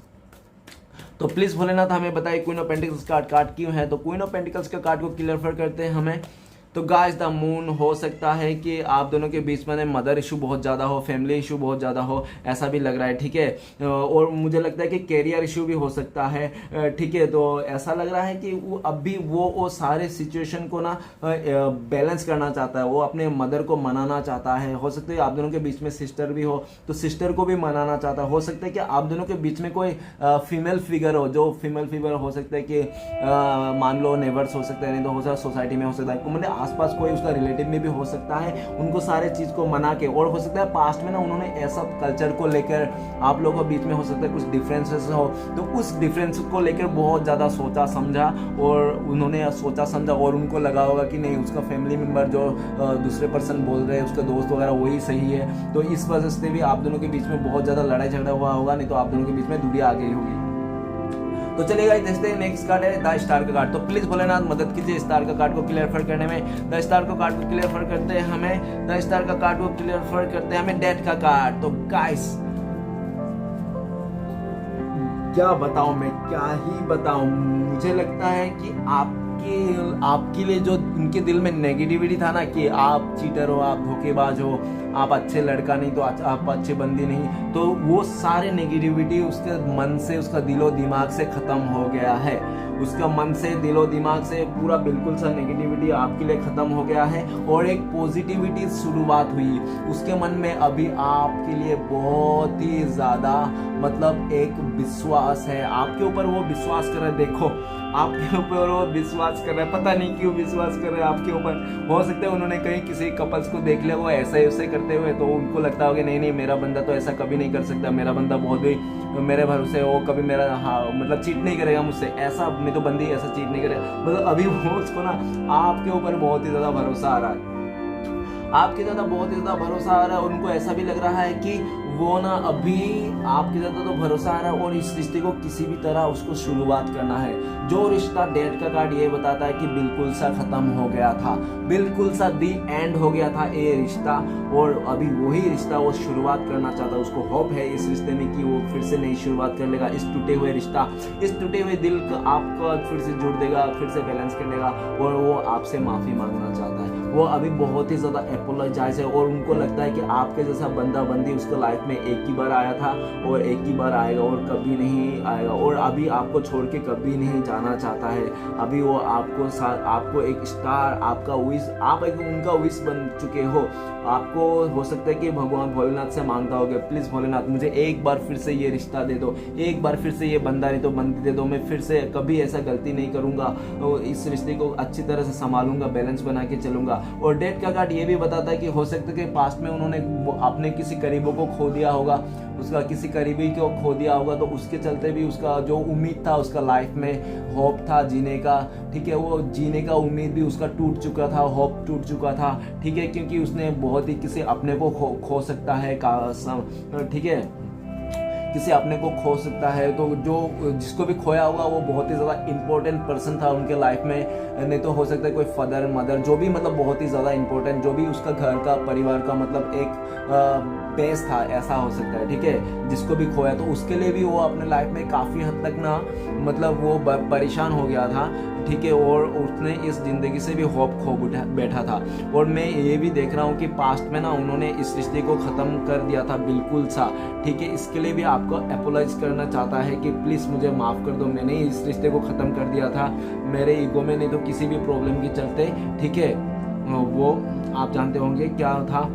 तो प्लीज भोलेनाथ हमें बताइए क्वीन ऑफ पेंटिकल्स कार्ड क्यों है। तो क्वीन ऑफ पेंटिकल्स का कार्ड को क्लियर करते हैं हमें। तो गाइस द मून, हो सकता है कि आप दोनों के बीच में मदर इशू बहुत ज़्यादा हो, फैमिली इशू बहुत ज़्यादा हो, ऐसा भी लग रहा है, ठीक है। और मुझे लगता है कि कैरियर इशू भी हो सकता है, ठीक है। तो ऐसा लग रहा है कि वो अभी वो सारे सिचुएशन को ना बैलेंस करना चाहता है, वो अपने मदर को मनाना चाहता है। हो सकता है आप दोनों के बीच में सिस्टर भी हो, तो सिस्टर को भी मनाना चाहता है। हो सकता है कि आप दोनों के बीच में कोई फीमेल फिगर हो, जो फीमेल फिगर हो सकता है कि मान लो नेबर्स हो सकते हैं, नहीं तो हो सकता है सोसाइटी में हो सकता है, मतलब आसपास कोई उसका रिलेटिव में भी हो सकता है, उनको सारे चीज को मना के। और हो सकता है पास्ट में ना उन्होंने ऐसा कल्चर को लेकर आप लोगों के बीच में हो सकता है कुछ डिफरेंसेस हो, तो उस डिफरेंस को लेकर बहुत ज्यादा सोचा समझा, और उन्होंने सोचा समझा, और उनको लगा होगा कि नहीं उसका फैमिली मेंबर जो दूसरे पर्सन बोल रहे हैं, उसका दोस्त वगैरह वही सही है, तो इस वजह से भी आप दोनों के बीच में बहुत ज्यादा लड़ाई झगड़ा हुआ होगा, नहीं तो आप दोनों के बीच में दूरी आ गई होगी। तो चलिएगा देखते हैं, नेक्स्ट कार्ड है द स्टार का कार्ड। तो प्लीज भोलेनाथ मदद कीजिए स्टार का कार्ड को क्लियर करने में। द स्टार का कार्ड को क्लियर करते हैं हमें, द स्टार का कार्ड को क्लियर करते हैं हमें डेथ का कार्ड। तो गाइस क्या बताऊं, मैं क्या ही बताऊं, मुझे लगता है कि आपके लिए जो उनके दिल में नेगेटिविटी था ना कि आप चीटर हो, आप धोखेबाज हो, आप अच्छे लड़का नहीं तो आप अच्छे बंदी नहीं, तो वो सारे नेगेटिविटी उसके मन से, उसका दिलो दिमाग से खत्म हो गया है। उसका मन से, दिलो दिमाग से पूरा बिल्कुल सा नेगेटिविटी आपके लिए खत्म हो गया है, और एक पॉजिटिविटी शुरुआत हुई उसके मन में। अभी आपके लिए बहुत ही ज्यादा मतलब एक विश्वास है आपके ऊपर, वो विश्वास कर रहे हैं, देखो आपके ऊपर वो विश्वास कर रहा है, पता नहीं क्यों विश्वास कर रहे हैं आपके ऊपर। हो सकता है उन्होंने कहीं किसी कपल्स को देख लिया वो ऐसे करते हुए, तो उनको लगता होगा नहीं मेरा बंदा तो ऐसा कभी नहीं कर सकता, मेरा बंदा बहुत ही मेरे भरोसे, वो कभी मेरा मतलब चीट नहीं करेगा मुझसे, ऐसा नहीं तो बंदी ऐसा चीट नहीं करेगा, मतलब अभी वो उसको ना आपके ऊपर बहुत ही ज्यादा भरोसा आ रहा है, आपके ज्यादा बहुत ही ज्यादा भरोसा आ रहा है। उनको ऐसा भी लग रहा है कि वो ना अभी आपके ज्यादा तो भरोसा आ रहा है, और इस रिश्ते को किसी भी तरह उसको शुरुआत करना है। जो रिश्ता, डेथ का कार्ड ये बताता है कि बिल्कुल सा खत्म हो गया था, बिल्कुल सा दी एंड हो गया था ये रिश्ता, और अभी वही रिश्ता वो शुरुआत करना चाहता है। उसको होप है इस रिश्ते में कि वो फिर से नई शुरुआत कर लेगा, इस टूटे हुए रिश्ता, इस टूटे हुए दिल को आपको फिर से जोड़ देगा, फिर से बैलेंस कर लेगा, और वो आपसे माफी मांगना चाहता है। वो अभी बहुत ही ज़्यादा एपोलोजाइज है और उनको लगता है कि आपके जैसा बंदा बंदी उसका लाइफ में एक ही बार आया था और एक ही बार आएगा और कभी नहीं आएगा, और अभी आपको छोड़ के कभी नहीं जाना चाहता है। अभी वो आपको एक स्टार, आपका विश, आप एक उनका विश बन चुके हो। आपको हो सकता है कि भगवान भोलेनाथ से मांगता होगा, प्लीज़ भोलेनाथ मुझे एक बार फिर से ये रिश्ता दे दो, एक बार फिर से ये बंदा नहीं तो बंदी दे दो, मैं फिर से कभी ऐसा गलती नहीं करूँगा, तो इस रिश्ते को अच्छी तरह से संभालूंगा, बैलेंस बना के चलूंगा। और डेथ का कार्ड ये भी बताता है कि हो सकता है कि पास्ट में उन्होंने अपने किसी करीबों को खो दिया होगा, उसका किसी करीबी को खो दिया होगा, तो उसके चलते भी उसका जो उम्मीद था, उसका लाइफ में होप था जीने का, ठीक है, वो जीने का उम्मीद भी उसका टूट चुका था, होप टूट चुका था, ठीक है, क्योंकि उसने बहुत ही किसी अपने को खो सकता है, ठीक है, किसी अपने को खो सकता है। तो जो जिसको भी खोया होगा वो बहुत ही ज़्यादा इंपॉर्टेंट पर्सन था उनके लाइफ में, नहीं तो हो सकता है कोई फादर मदर, जो भी मतलब बहुत ही ज़्यादा इंपॉर्टेंट, जो भी उसका घर का परिवार का मतलब एक बेस था, ऐसा हो सकता है, ठीक है, जिसको भी खोया। तो उसके लिए भी वो अपने लाइफ में काफ़ी हद तक ना मतलब वो परेशान हो गया था, ठीक है, और उसने इस ज़िंदगी से भी होप खो बैठा था। और मैं ये भी देख रहा हूँ कि पास्ट में ना उन्होंने इस रिश्ते को ख़त्म कर दिया था बिल्कुल सा, ठीक है। इसके लिए भी आपको अपोलाइज करना चाहता है कि प्लीज़ मुझे माफ़ कर दो, मैंने इस रिश्ते को ख़त्म कर दिया था मेरे ईगो में, नहीं तो किसी भी प्रॉब्लम के चलते, ठीक है, वो आप जानते होंगे क्या था,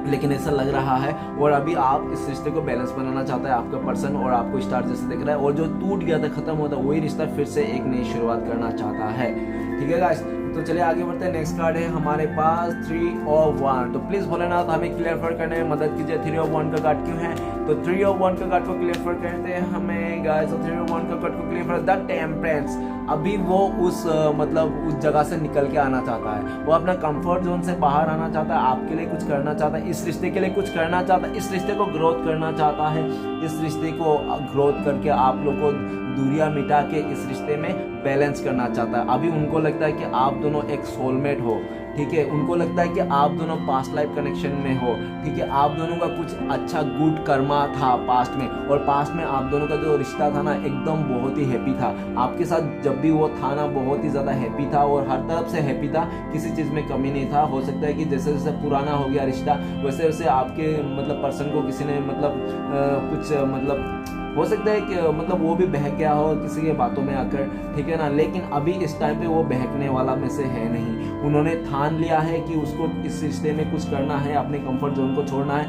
लेकिन ऐसा लग रहा है। और अभी आप इस रिश्ते को बैलेंस बनाना चाहता है आपका पर्सन, और आपको स्टार जैसे दिख रहा है, और जो टूट गया था, खत्म होता, वही रिश्ता फिर से एक नई शुरुआत करना चाहता है, ठीक है गाइस। तो चलिए आगे बढ़ते हैं। नेक्स्ट कार्ड है हमारे पास 3 of 1। तो प्लीज भोलेनाथ हमें क्लियर करने में मदद कीजिए, 3 of 1 का कार्ड क्यों है। तो 3 of 1 का कार्ड को क्लियर करते हैं हमें गाइस। तो 3 of 1 का कार्ड को क्लियर कर द टेम्परेंस। अभी वो उस मतलब उस जगह से निकल के आना चाहता है, वो अपना कंफर्ट जोन से बाहर आना चाहता है, आपके लिए कुछ करना चाहता है, इस रिश्ते के लिए कुछ करना चाहता है, इस रिश्ते को ग्रोथ करना चाहता है, इस रिश्ते को ग्रोथ करके आप लोग को दूरियां मिटा के इस रिश्ते में बैलेंस करना चाहता है। अभी उनको लगता है कि आप दोनों एक सोलमेट हो, ठीक है, उनको लगता है कि आप दोनों पास्ट लाइफ कनेक्शन में हो, ठीक है, आप दोनों का कुछ अच्छा गुड कर्मा था पास्ट में, और पास्ट में आप दोनों का जो रिश्ता था ना एकदम बहुत ही हैप्पी था, आपके साथ जब भी वो था ना बहुत ही ज़्यादा हैप्पी था और हर तरफ से हैप्पी था, किसी चीज़ में कमी नहीं था। हो सकता है कि जैसे जैसे पुराना हो गया रिश्ता वैसे वैसे आपके मतलब पर्सन को किसी ने मतलब कुछ मतलब हो सकता है कि मतलब वो भी बहक गया हो किसी के बातों में आकर, ठीक है ना, लेकिन अभी इस टाइम पे वो बहकने वाला में से है नहीं। उन्होंने ठान लिया है कि उसको इस रिश्ते में कुछ करना है, अपने कंफर्ट जोन को छोड़ना है।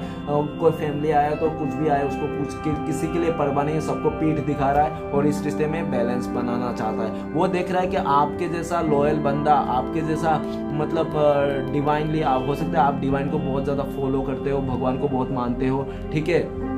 कोई फैमिली आया तो कुछ भी आया उसको कुछ किसी के लिए परवाह नहीं है, सबको पीठ दिखा रहा है और इस रिश्ते में बैलेंस बनाना चाहता है। वो देख रहा है कि आपके जैसा लॉयल बंदा, आपके जैसा मतलब डिवाइनली आप हो सकता है आप डिवाइन को बहुत ज़्यादा फॉलो करते हो, भगवान को बहुत मानते हो, ठीक है,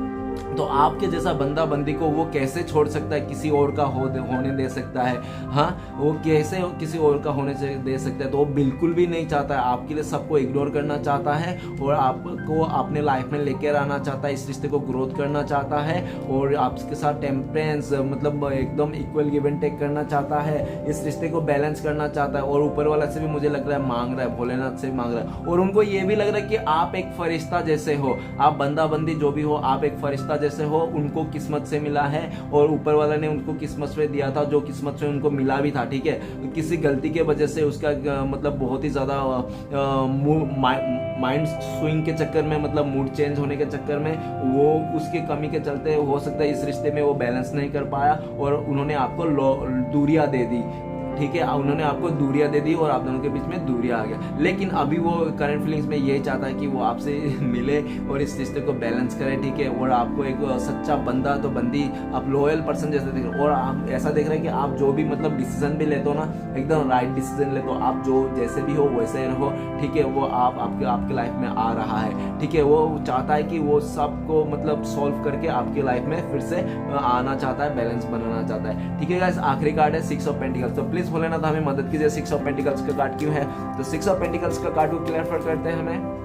तो आपके जैसा बंदा बंदी को वो कैसे छोड़ सकता है, किसी और का होने दे सकता है, हाँ, वो कैसे किसी और का होने से दे सकता है। तो वो बिल्कुल भी नहीं चाहता है, आपके लिए सबको इग्नोर करना चाहता है और आपको अपने लाइफ में लेकर आना चाहता है, इस रिश्ते को ग्रोथ करना चाहता है और आपके साथ टेम्परेंस मतलब एकदम इक्वल गिव एंड टेक करना चाहता है, इस रिश्ते को बैलेंस करना चाहता है। और ऊपर वाला से भी मुझे लग रहा है मांग रहा है, भोलेनाथ से भी मांग रहा है, और उनको ये भी लग रहा है कि आप एक फरिश्ता जैसे हो, आप बंदा बंदी जो भी हो, आप एक फरिश्ता जैसे हो, उनको किस्मत से मिला है और ऊपर वाला ने उनको किस्मत से दिया था जो किस्मत से उनको मिला भी था, ठीक है। किसी गलती के वजह से उसका मतलब बहुत ही ज़्यादा माइंड स्विंग के चक्कर में मतलब मूड चेंज होने के चक्कर में वो उसकी कमी के चलते हो सकता है इस रिश्ते में वो बैलेंस नहीं कर पाया और उन्होंने आपको दूरियां दे दी, ठीक है, उन्होंने आपको दूरियां दे दी और आप दोनों के बीच में दूरियां आ गया। लेकिन अभी वो करंट फीलिंग्स में यही चाहता है कि वो आपसे मिले और इस रिश्ते को बैलेंस करे, ठीक है, और आपको एक सच्चा बंदा तो बंदी आप लॉयल पर्सन जैसे देख रहे हो। और आप ऐसा देख रहे हैं कि आप जो भी मतलब डिसीजन भी लेते हो ना एकदम राइट डिसीजन लेते हो, आप जो जैसे भी हो वैसे रहो, ठीक है, वो आपके लाइफ में आ रहा है, ठीक है, वो चाहता है कि वो सबको मतलब सॉल्व करके आपके लाइफ में फिर से आना चाहता है, बैलेंस बनाना चाहता है, ठीक है गाइस। आखिरी कार्ड है 6 ऑफ पेंटिकल्स। तो प्लीज भोलेनाथ हमें मदद कीजिए, 6 ऑफ पेंटिकल्स का कार्ड क्यों है। तो 6 ऑफ पेंटिकल्स का कार्ड को क्लियर करते हैं हमें।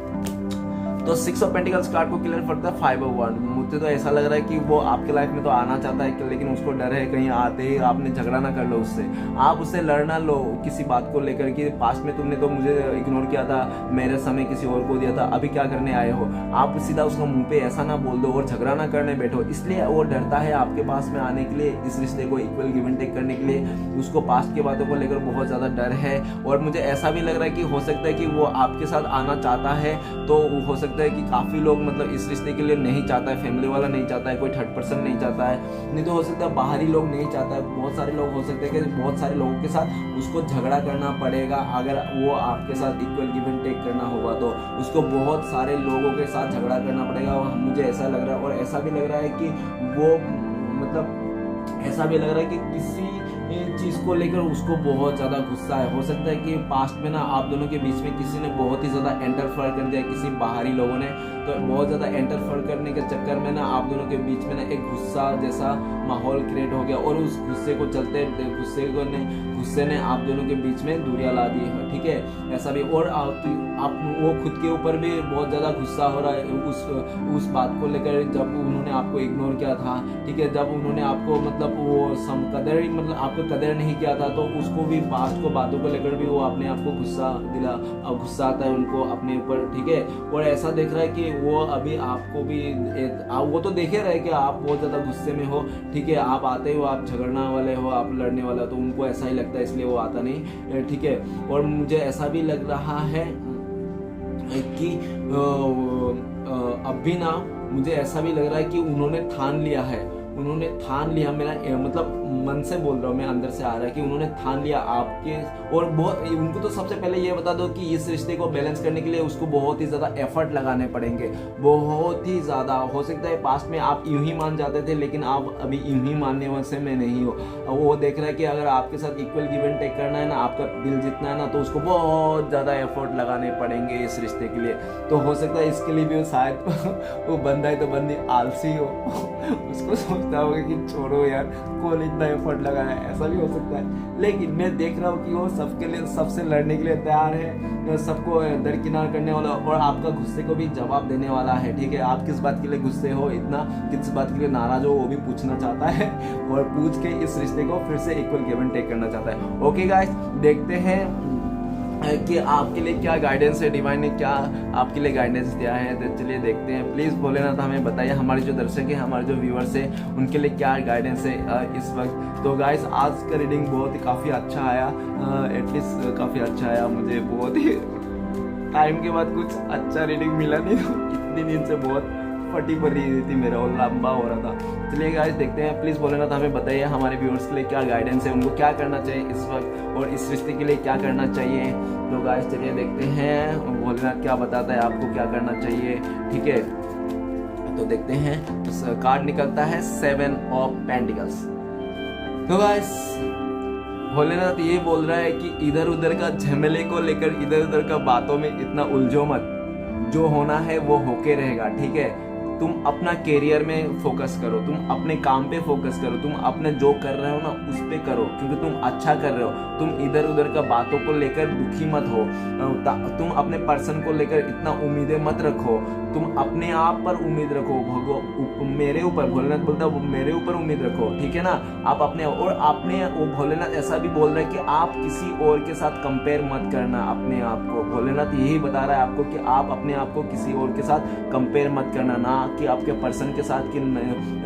तो 6 ऑफ पेंटिकल्स कार्ड को क्लियर करता है 5 ऑफ वन। मुझे तो ऐसा लग रहा है कि वो आपके लाइफ में तो आना चाहता है, लेकिन उसको डर है कहीं आते ही आपने झगड़ा ना कर लो उससे, आप उससे लड़ ना लो किसी बात को लेकर कि पास्ट में तुमने तो मुझे इग्नोर किया था, मेरे समय किसी और को दिया था, अभी क्या करने आए हो। आप सीधा उसको मुंह पे ऐसा ना बोल दो और झगड़ा ना करने बैठो। इसलिए वो डरता है आपके पास में आने के लिए, इस रिश्ते को इक्वल गिव एंड टेक करने के लिए। उसको पास्ट की बातों को लेकर बहुत ज्यादा डर है, और मुझे ऐसा भी लग रहा है कि हो सकता है कि वो आपके साथ आना चाहता है, तो हो सकता है कि काफी लोग मतलब इस रिश्ते के लिए नहीं चाहता है, फैमिली वाला नहीं चाहता है, कोई थर्ड पर्सन नहीं चाहता है, नहीं तो हो सकता है बाहरी लोग नहीं चाहता है। बहुत सारे लोग हो सकते हैं कि बहुत सारे लोगों के साथ उसको झगड़ा करना पड़ेगा अगर वो आपके साथ इक्वल गिव एंड टेक करना होगा, तो उसको बहुत सारे लोगों के साथ झगड़ा करना पड़ेगा। और मुझे ऐसा लग रहा है, और ऐसा भी लग रहा है कि वो मतलब ऐसा भी लग रहा है कि किसी चीज को लेकर उसको बहुत ज्यादा गुस्सा है। हो सकता है कि पास्ट में ना आप दोनों के बीच में किसी ने बहुत ही ज्यादा एंटरफेयर कर दिया, किसी बाहरी लोगों ने, तो बहुत ज्यादा एंटरफेयर करने के चक्कर में ना आप दोनों के बीच में ना एक गुस्सा जैसा माहौल क्रिएट हो गया, और उस गुस्से को चलते गुस्से ने आप दोनों के बीच में दूरियां ला दी है। ठीक है, ऐसा भी। और आप वो खुद के ऊपर भी बहुत ज्यादा गुस्सा हो रहा है उस बात को लेकर, जब उन्होंने आपको इग्नोर किया था। ठीक है, जब उन्होंने आपको मतलब वो कदर ही मतलब आपको कदर नहीं किया था, तो उसको भी पास्ट को बातों को लेकर भी वो अपने आप को गुस्सा आता है उनको अपने ऊपर। ठीक है, और ऐसा देख रहा है कि वो अभी आपको भी वो तो देखे रहे कि आप बहुत ज्यादा गुस्से में हो। ठीक है, आप आते हो, आप झगड़ने वाले हो, आप लड़ने वाले हो, तो उनको ऐसा ही लगता है, इसलिए वो आता नहीं। ठीक है, और मुझे ऐसा भी लग रहा है कि अब भी ना मुझे ऐसा भी लग रहा है कि उन्होंने ठान लिया मेरा मतलब मन से बोल रहा हूँ मैं, अंदर से आ रहा है कि उन्होंने ठान लिया आपके। और बहुत उनको तो सबसे पहले ये बता दो कि इस रिश्ते को बैलेंस करने के लिए उसको बहुत ही ज्यादा एफर्ट लगाने पड़ेंगे, बहुत ही ज्यादा। हो सकता है पास्ट में आप यूं ही मान जाते थे, लेकिन आप अभी यूं ही मानने वाले में नहीं हो। वो देख रहा है कि अगर आपके साथ इक्वल गिव एंड टेक करना है ना, आपका दिल जीतना है ना, तो उसको बहुत ज्यादा एफर्ट लगाने पड़ेंगे इस रिश्ते के लिए। तो हो सकता है इसके लिए भी शायद वो बंदा है तो बंदी आलसी हो उसको सोचता होगा कि छोड़ो यार, कौन इतना एफर्ट लगाया है, ऐसा भी हो सकता है। लेकिन मैं देख रहा हूँ कि वो सबके लिए, सबसे लड़ने के लिए तैयार है, सबको दरकिनार करने वाला, और आपका गुस्से को भी जवाब देने वाला है। ठीक है, आप किस बात के लिए गुस्से हो, इतना किस बात के लिए नाराज हो, वो भी पूछना चाहता है, और पूछ के इस रिश्ते को फिर से इक्वल गिव एंड टेक करना चाहता है। ओके गाइस, देखते हैं कि आपके लिए क्या गाइडेंस है, डिवाइन ने क्या आपके लिए गाइडेंस दिया है। तो चलिए देखते हैं। प्लीज़ भोलेनाथ हमें बताइए, हमारे जो दर्शक है, हमारे जो व्यूअर्स है, उनके लिए क्या गाइडेंस है इस वक्त। तो गाइस, आज का रीडिंग बहुत ही काफ़ी अच्छा आया, एटलीस्ट काफ़ी अच्छा आया। मुझे बहुत ही टाइम के बाद कुछ अच्छा रीडिंग मिला नहीं, इतने दिन से बहुत फटी पड़ रही थी मेरा और लंबा हो रहा था। चलिए गाइस देखते हैं। प्लीज़ भोलेनाथ हमें बताइए हमारे व्यूअर्स के लिए क्या गाइडेंस है, उनको क्या करना चाहिए इस वक्त, और इस रिश्ते के लिए क्या करना चाहिए। तो गाइस चलिए देखते हैं भोलेनाथ क्या बताता है आपको क्या करना चाहिए। ठीक है, तो देखते हैं। कार्ड निकलता है 7 ऑफ पेंटिकल्स। तो गाइस भोलेनाथ ये बोल रहा है कि इधर उधर का झमेले को लेकर, इधर उधर का बातों में इतना उलझो मत, जो होना है वो होके रहेगा। ठीक है, तुम अपना कैरियर में फोकस करो, तुम अपने काम पे फोकस करो, तुम अपने जो कर रहे हो ना उस पे करो, क्योंकि तुम अच्छा कर रहे हो। तुम इधर उधर का बातों को लेकर दुखी मत हो, तुम अपने पर्सन को लेकर इतना उम्मीदें मत रखो, तुम अपने आप पर उम्मीद रखो। मेरे ऊपर, भोलेनाथ बोलता है मेरे ऊपर उम्मीद रखो। ठीक है ना, आप अपने, और आपने वो भोलेनाथ ऐसा भी बोल रहा है कि आप किसी और के साथ कंपेयर मत करना अपने आप को। भोलेनाथ यही बता रहा है आपको कि आप अपने आप को किसी और के साथ कंपेयर मत करना, ना कि आपके पर्सन के साथ, कि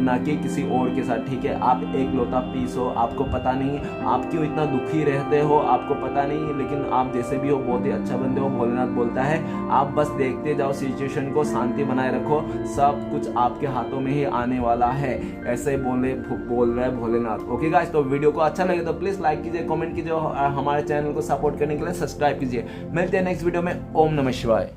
ना कि किसी और के साथ। ठीक है, आप एक लौता पीस हो, आपको पता नहीं आप क्यों इतना दुखी रहते हो, आपको पता नहीं, लेकिन आप जैसे भी हो बहुत ही अच्छा बंदे हो। भोलेनाथ बोलता है आप बस देखते जाओ सिचुएशन को, शांति बनाए रखो, सब कुछ आपके हाथों में ही आने वाला है। ऐसे बोल रहा है भोलेनाथ। ओके गाइस, तो वीडियो को अच्छा लगे तो प्लीज लाइक कीजिए, कमेंट कीजिए, हमारे चैनल को सपोर्ट करने के लिए सब्सक्राइब कीजिए। मिलते हैं नेक्स्ट वीडियो में। ओम नमः शिवाय।